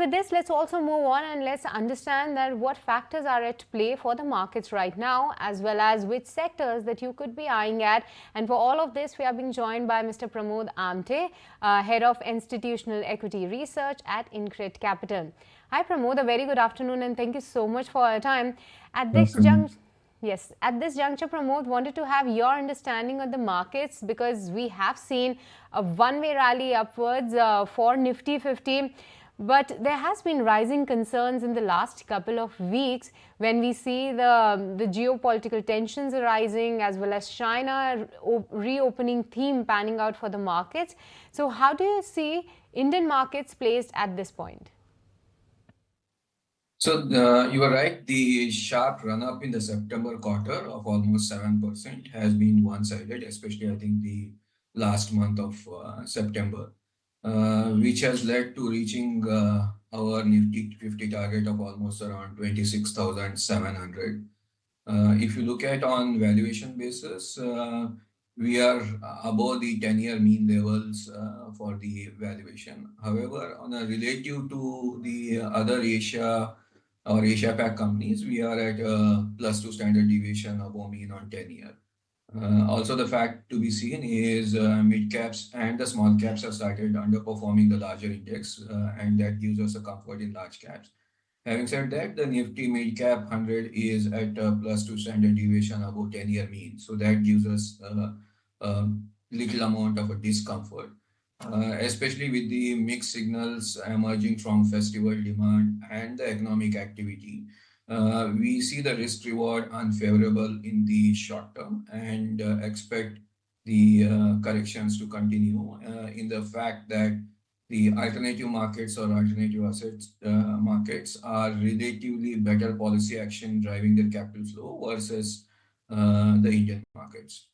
with this, let's also move on and let's understand that what factors are at play for the markets right now, as well as which sectors that you could be eyeing at. And for all of this, we are being joined by Mr. Pramod Amthe, Head of Institutional Equity Research at InCred Capital. Hi Pramod, a very good afternoon and thank you so much for your time. At this juncture, Yes, at this juncture, Pramod, wanted to have your understanding of the markets because we have seen a one-way rally upwards for Nifty 50. But there has been rising concerns in the last couple of weeks when we see the geopolitical tensions arising as well as China reopening theme panning out for the markets. So how do you see Indian markets placed at this point? So you are right. The sharp run-up in the September quarter of almost 7% has been one-sided, especially I think the last month of September, which has led to reaching our Nifty 50 target of almost around 26,700. If you look at on valuation basis, we are above the 10-year mean levels for the valuation. However, on a relative to the other Asia or Asia Pac companies, we are at a +2 standard deviation above mean on 10-year. Also, the fact to be seen is mid caps and the small caps have started underperforming the larger index, and that gives us a comfort in large caps. Having said that, the Nifty Mid Cap 100 is at a +2 standard deviation above 10-year mean. So that gives us a little amount of a discomfort, especially with the mixed signals emerging from festival demand and the economic activity. We see the risk reward unfavorable in the short term and expect the corrections to continue in the fact that the alternative markets or alternative assets markets are relatively better policy action driving their capital flow versus the Indian markets.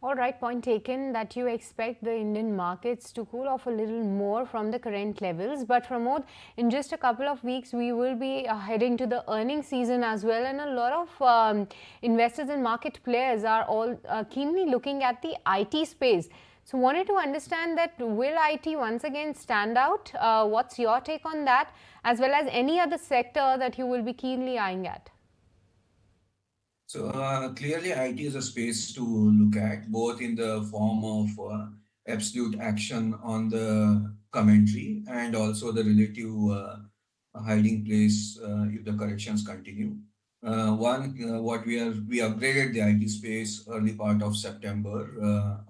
All right, point taken that you expect the Indian markets to cool off a little more from the current levels. But Pramod, in just a couple of weeks, we will be heading to the earnings season as well. And a lot of investors and market players are all keenly looking at the IT space. So wanted to understand that will IT once again stand out? What's your take on that? As well as any other sector that you will be keenly eyeing at? So clearly, IT is a space to look at, both in the form of absolute action on the commentary and also the relative hiding place if the corrections continue. What we upgraded the IT space early part of September.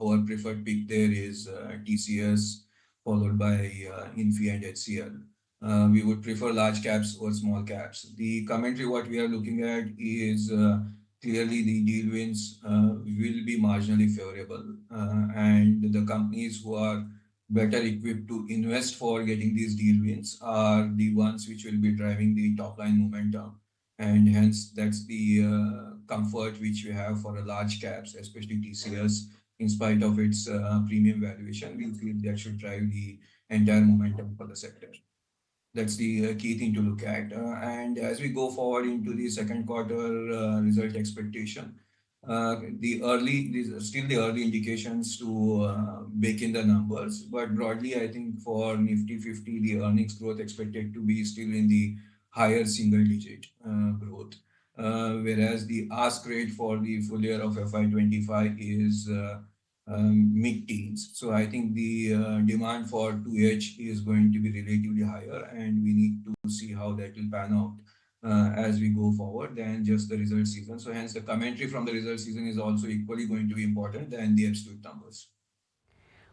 Our preferred pick there is TCS, followed by Infi and HCL. We would prefer large caps or small caps. The commentary what we are looking at is clearly the deal wins will be marginally favorable, and the companies who are better equipped to invest for getting these deal wins are the ones which will be driving the top line momentum, and hence that's the comfort which we have for a large caps, especially TCS. In spite of its premium valuation, we feel that should drive the entire momentum for the sector. That's the key thing to look at. And as we go forward into the second quarter result expectation, these are still the early indications to bake in the numbers. But broadly, I think for Nifty 50, the earnings growth expected to be still in the higher single digit growth. Whereas the ask rate for the full year of FY25 is mid-teens. So I think the demand for 2H is going to be relatively higher, and we need to see how that will pan out as we go forward than just the result season. So hence the commentary from the result season is also equally going to be important than the absolute numbers.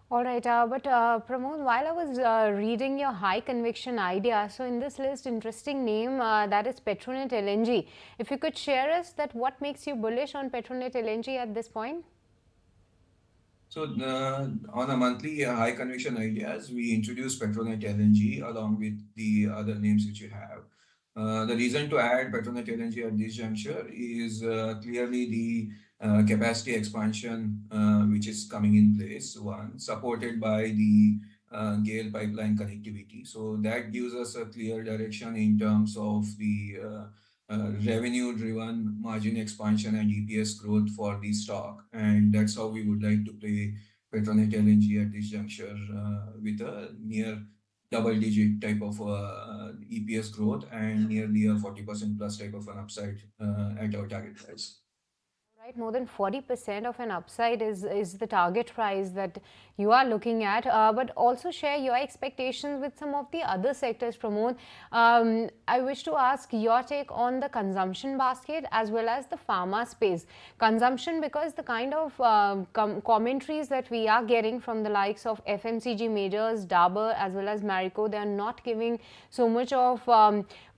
All right, but Pramod, while I was reading your high conviction idea, so in this list, interesting name that is Petronet LNG. If you could share us that what makes you bullish on Petronet LNG at this point? So on a monthly high conviction ideas, we introduced Petronet LNG along with the other names which you have. The reason to add Petronet LNG at this juncture is clearly the capacity expansion which is coming in place, one, supported by the GAIL pipeline connectivity. So that gives us a clear direction in terms of the revenue-driven margin expansion and EPS growth for the stock. And that's how we would like to play Petronet LNG at this juncture with a near double-digit type of EPS growth and nearly a 40% plus type of an upside at our target price. Right, more than 40% of an upside is the target price that you are looking at. But also share your expectations with some of the other sectors, Pramod. I wish to ask your take on the consumption basket as well as the pharma space. Consumption, because the kind of commentaries that we are getting from the likes of FMCG majors, Dabur as well as Marico, they are not giving so much of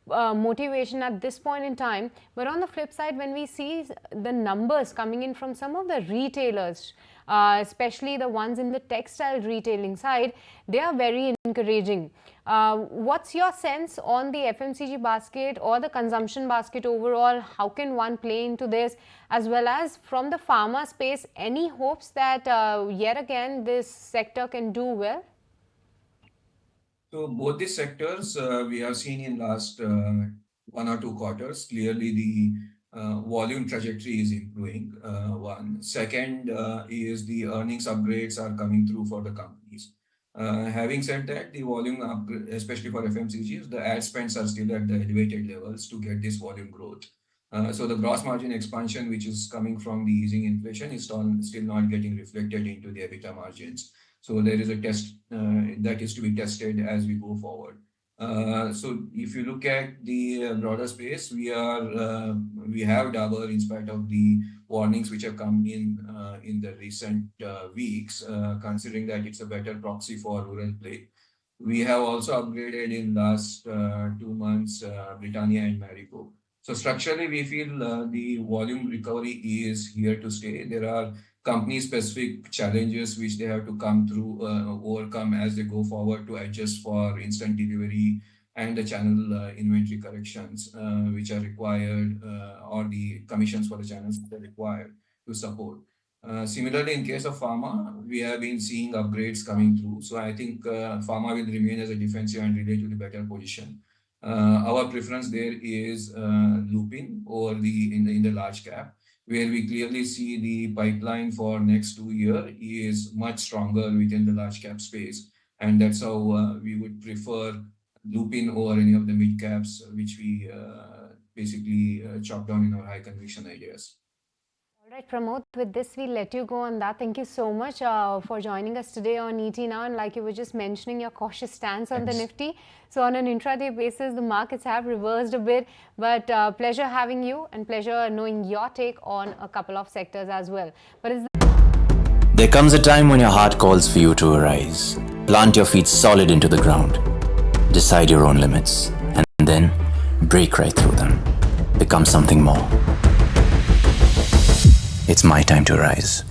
motivation at this point in time. But on the flip side, when we see the numbers coming in from some of the retailers, especially the ones in the textile retailing side, they are very encouraging. What's your sense on the FMCG basket or the consumption basket overall? How can one play into this? As well as from the pharma space, any hopes that yet again this sector can do well? So both these sectors we have seen in last 1 or 2 quarters. Clearly, the volume trajectory is improving. One. Second is the earnings upgrades are coming through for the companies. Having said that, the volume upgrade, especially for FMCGs, the ad spends are still at the elevated levels to get this volume growth. So the gross margin expansion, which is coming from the easing inflation, is still not getting reflected into the EBITDA margins. So there is a test that is to be tested as we go forward. So if you look at the broader space, we have Dabur in spite of the warnings which have come in the recent weeks, considering that it's a better proxy for rural play. We have also upgraded in last 2 months Britannia and Marico. So structurally, we feel the volume recovery is here to stay. There are company-specific challenges which they have to come through, overcome as they go forward to adjust for instant delivery and the channel inventory corrections which are required, or the commissions for the channels that are required to support. Similarly, in case of pharma, we have been seeing upgrades coming through. So I think pharma will remain as a defensive and relatively better position. Our preference there is Lupin or in the large cap, where we clearly see the pipeline for next 2 years is much stronger within the large cap space. And that's how we would prefer Lupin over any of the mid caps, which we basically chop down in our high conviction ideas. All right, Pramod, with this, we'll let you go on that. Thank you so much for joining us today on ET Now. And like you were just mentioning, your cautious stance on the Nifty. So on an intraday basis, the markets have reversed a bit. But pleasure having you and pleasure knowing your take on a couple of sectors as well. But there comes a time when your heart calls for you to arise. Plant your feet solid into the ground. Decide your own limits. And then break right through them. Become something more. It's my time to rise.